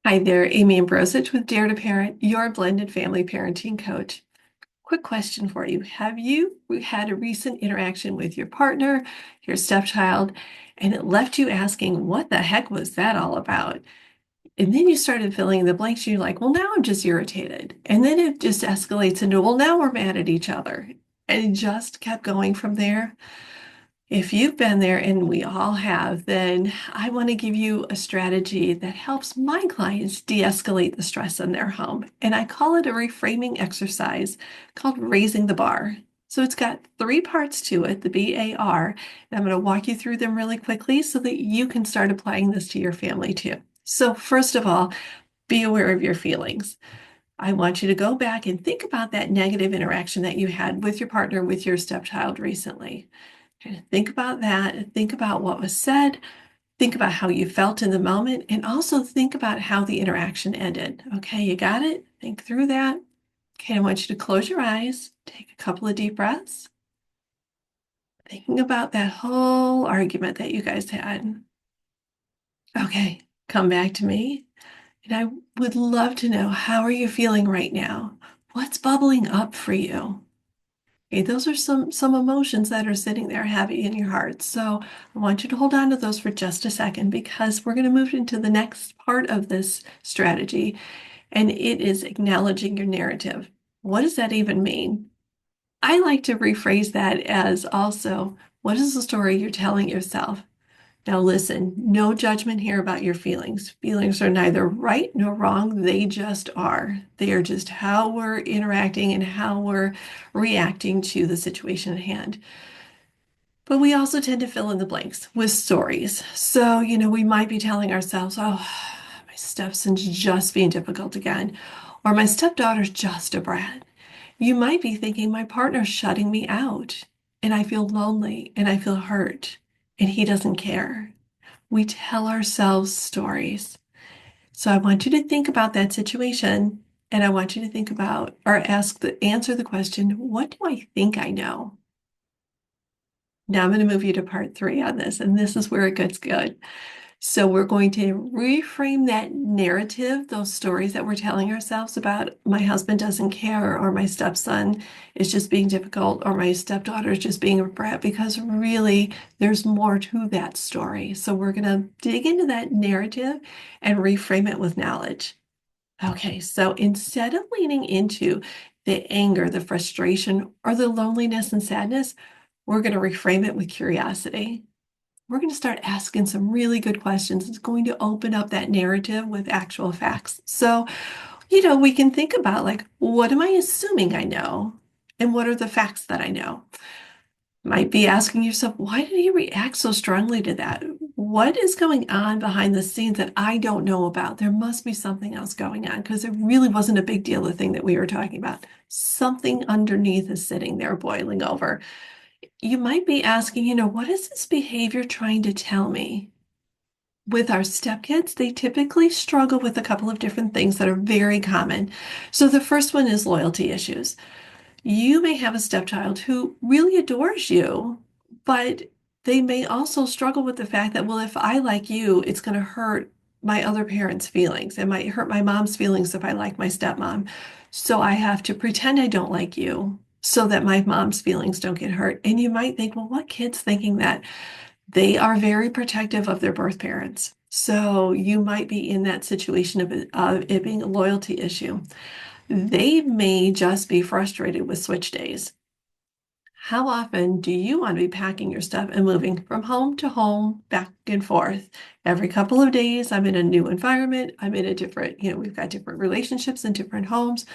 Hi there, Amy Ambrosich with Dare to Parent, your blended family parenting coach. Quick question for you. Have you had a recent interaction with your partner, your stepchild, and it left you asking, what the heck was that all about? And then you started filling in the blanks. You're like, well, now I'm just irritated. And then it just escalates into, well, now we're mad at each other. And it just kept going from there. If you've been there, and we all have, then I want to give you a strategy that helps my clients de-escalate the stress in their home. And I call it a reframing exercise called raising the bar. So it's got three parts to it, the BAR, and I'm going to walk you through them really quickly so that you can start applying this to your family too. So first of all, be aware of your feelings. I want you to go back and think about that negative interaction that you had with your partner, with your stepchild recently. Kind of think about that, think about what was said, think about how you felt in the moment, and also think about how the interaction ended. Okay, you got it? Think through that. Okay, I want you to close your eyes, take a couple of deep breaths, thinking about that whole argument that you guys had. Okay, come back to me. And I would love to know, how are you feeling right now? What's bubbling up for you? Okay, those are some emotions that are sitting there heavy in your heart. So I want you to hold on to those for just a second because we're going to move into the next part of this strategy, and it is acknowledging your narrative. What does that even mean? I like to rephrase that as also, what is the story you're telling yourself? Now, listen, no judgment here about your feelings. Feelings are neither right nor wrong. They just are. They are just how we're interacting and how we're reacting to the situation at hand. But we also tend to fill in the blanks with stories. So, we might be telling ourselves, oh, my stepson's just being difficult again, or my stepdaughter's just a brat. You might be thinking, my partner's shutting me out, and I feel lonely and I feel hurt, and he doesn't care. We tell ourselves stories. So I want you to think about that situation, and I want you to think about or answer the question, what do I think I know? Now I'm going to move you to part three on this, and this is where it gets good. So we're going to reframe that narrative, those stories that we're telling ourselves about my husband doesn't care, or my stepson is just being difficult, or my stepdaughter is just being a brat, because really there's more to that story. So we're going to dig into that narrative and reframe it with knowledge. Okay, so instead of leaning into the anger, the frustration, or the loneliness and sadness, we're going to reframe it with curiosity. We're going to start asking some really good questions. It's going to open up that narrative with actual facts. So, we can think about, like, what am I assuming I know? And what are the facts that I know? Might be asking yourself, why did he react so strongly to that? What is going on behind the scenes that I don't know about? There must be something else going on because it really wasn't a big deal, the thing that we were talking about. Something underneath is sitting there boiling over. You might be asking, what is this behavior trying to tell me? With our stepkids, they typically struggle with a couple of different things that are very common. So the first one is loyalty issues. You may have a stepchild who really adores you, but they may also struggle with the fact that, well, if I like you, it's going to hurt my other parents' feelings. It might hurt my mom's feelings if I like my stepmom. So I have to pretend I don't like you so that my mom's feelings don't get hurt. And you might think, well, what kid's thinking that? They are very protective of their birth parents. So you might be in that situation of it being a loyalty issue. They may just be frustrated with switch days. How often do you want to be packing your stuff and moving from home to home, back and forth? Every couple of days, I'm in a new environment. I'm in a different, we've got different relationships and different homes.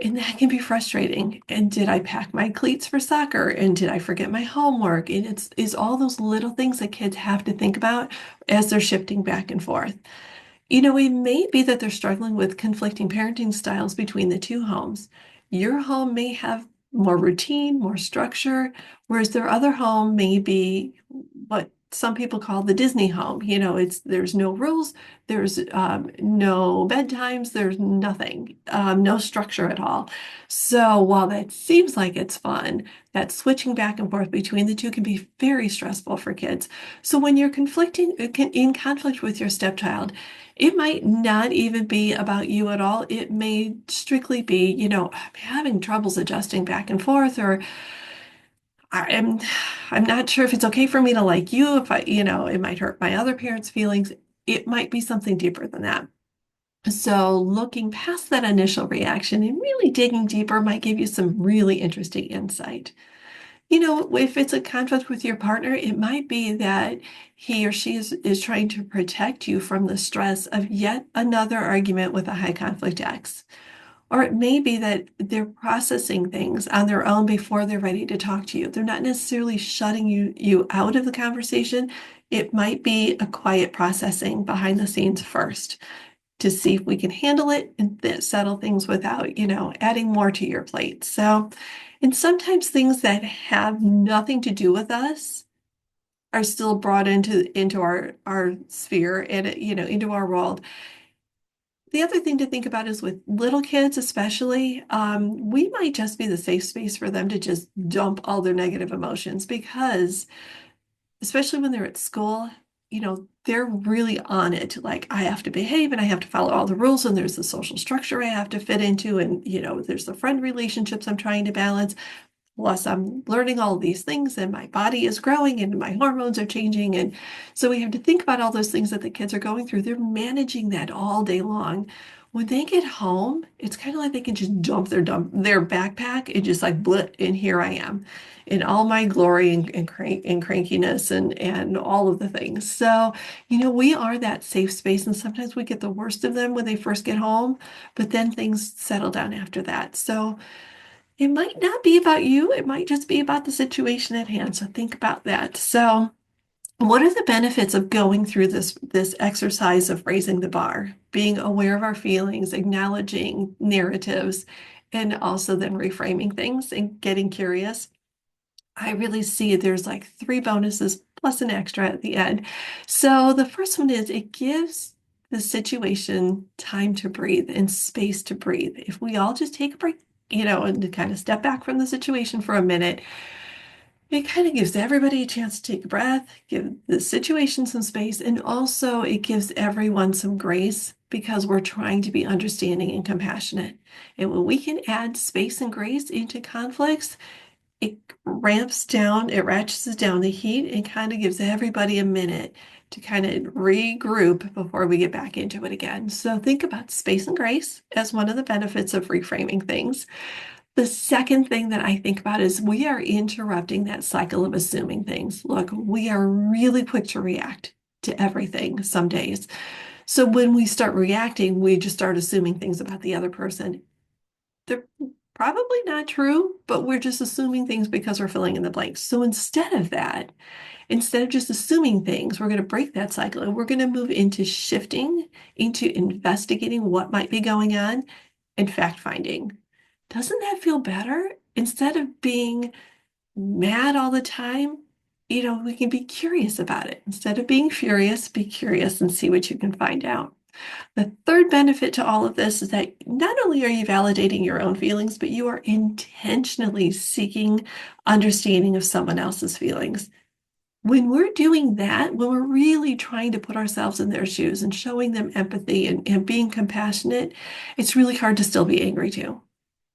And that can be frustrating. And did I pack my cleats for soccer? And did I forget my homework? And it's all those little things that kids have to think about as they're shifting back and forth. It may be that they're struggling with conflicting parenting styles between the two homes. Your home may have more routine, more structure, whereas their other home may be what some people call the Disney home. There's no rules, there's no bedtimes, there's nothing, no structure at all. So while that seems like it's fun, that switching back and forth between the two can be very stressful for kids. So when you're in conflict with your stepchild, it might not even be about you at all. It may strictly be, having troubles adjusting back and forth, or I'm I'm not sure if it's okay for me to like you, if it might hurt my other parents' feelings. It might be something deeper than that. So looking past that initial reaction and really digging deeper might give you some really interesting insight. If it's a conflict with your partner, it might be that he or she is trying to protect you from the stress of yet another argument with a high conflict ex. Or it may be that they're processing things on their own before they're ready to talk to you. They're not necessarily shutting you out of the conversation. It might be a quiet processing behind the scenes first to see if we can handle it and settle things without, adding more to your plate. So, and sometimes things that have nothing to do with us are still brought into our sphere and into our world. The other thing to think about is with little kids, especially, we might just be the safe space for them to just dump all their negative emotions because, especially when they're at school, they're really on it. Like, I have to behave and I have to follow all the rules, and there's the social structure I have to fit into, and, there's the friend relationships I'm trying to balance. Plus, I'm learning all of these things, and my body is growing, and my hormones are changing. And so we have to think about all those things that the kids are going through. They're managing that all day long. When they get home, it's kind of like they can just dump their backpack and just like blit, and here I am in all my glory and crankiness and all of the things. So, we are that safe space, and sometimes we get the worst of them when they first get home, but then things settle down after that. So it might not be about you. It might just be about the situation at hand. So think about that. So what are the benefits of going through this exercise of raising the bar, being aware of our feelings, acknowledging narratives, and also then reframing things and getting curious? I really see there's like three bonuses plus an extra at the end. So the first one is it gives the situation time to breathe and space to breathe. If we all just take a break, and to kind of step back from the situation for a minute, it kind of gives everybody a chance to take a breath, give the situation some space, and also it gives everyone some grace because we're trying to be understanding and compassionate. And when we can add space and grace into conflicts, it it ratchets down the heat and kind of gives everybody a minute to kind of regroup before we get back into it again. So think about space and grace as one of the benefits of reframing things. The second thing that I think about is we are interrupting that cycle of assuming things. Look, we are really quick to react to everything some days. So when we start reacting, we just start assuming things about the other person. They're probably not true, but we're just assuming things because we're filling in the blanks. So instead of just assuming things, we're going to break that cycle and we're going to move into shifting, into investigating what might be going on and fact finding. Doesn't that feel better? Instead of being mad all the time, we can be curious about it. Instead of being furious, be curious and see what you can find out. The third benefit to all of this is that not only are you validating your own feelings, but you are intentionally seeking understanding of someone else's feelings. When we're doing that, when we're really trying to put ourselves in their shoes and showing them empathy and being compassionate, it's really hard to still be angry too.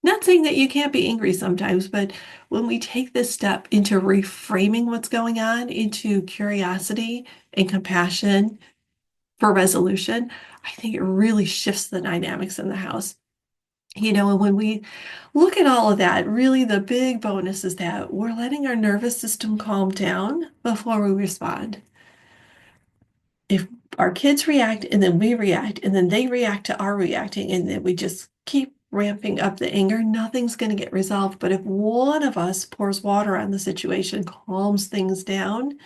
Not saying that you can't be angry sometimes, but when we take this step into reframing what's going on into curiosity and compassion for resolution, I think it really shifts the dynamics in the house. And when we look at all of that, really the big bonus is that we're letting our nervous system calm down before we respond. If our kids react and then we react and then they react to our reacting and then we just keep ramping up the anger, nothing's going to get resolved. But if one of us pours water on the situation, calms things down,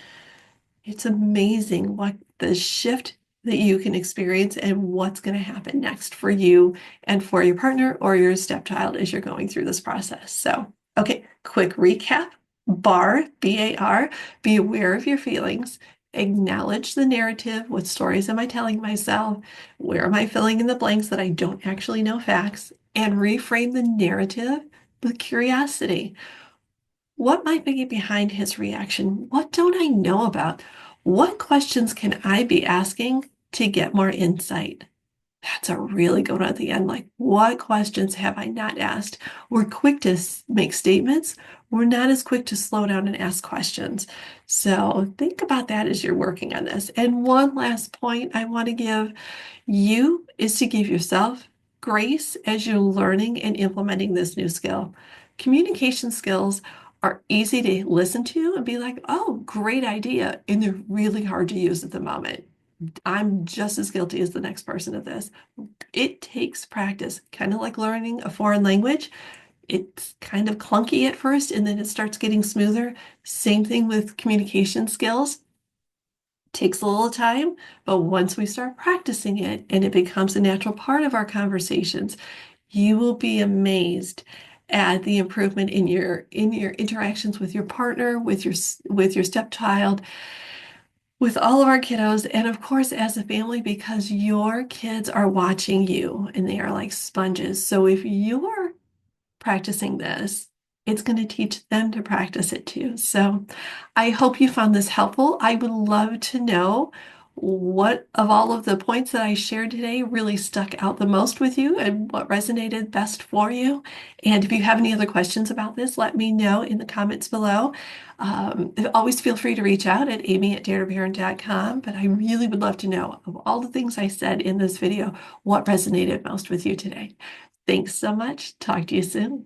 it's amazing what the shift that you can experience and what's going to happen next for you and for your partner or your stepchild as you're going through this process. So, okay, quick recap. BAR, B-A-R, be aware of your feelings, acknowledge the narrative. What stories am I telling myself? Where am I filling in the blanks that I don't actually know facts? And reframe the narrative with curiosity. What might be behind his reaction? What don't I know about? What questions can I be asking to get more insight? That's a really good one at the end. Like, what questions have I not asked? We're quick to make statements. We're not as quick to slow down and ask questions. So think about that as you're working on this. And one last point I want to give you is to give yourself grace as you're learning and implementing this new skill. Communication skills are easy to listen to and be like, oh, great idea. And they're really hard to use at the moment. I'm just as guilty as the next person of this. It takes practice, kind of like learning a foreign language. It's kind of clunky at first, and then it starts getting smoother. Same thing with communication skills. Takes a little time, but once we start practicing it and it becomes a natural part of our conversations, you will be amazed at the improvement in your interactions with your partner, with your stepchild, with all of our kiddos, and of course, as a family, because your kids are watching you and they are like sponges. So if you're practicing this, it's going to teach them to practice it too. So I hope you found this helpful. I would love to know what of all of the points that I shared today really stuck out the most with you and what resonated best for you. And if you have any other questions about this, let me know in the comments below. Always feel free to reach out at amy@daretoparent.com. But I really would love to know of all the things I said in this video, what resonated most with you today. Thanks so much. Talk to you soon.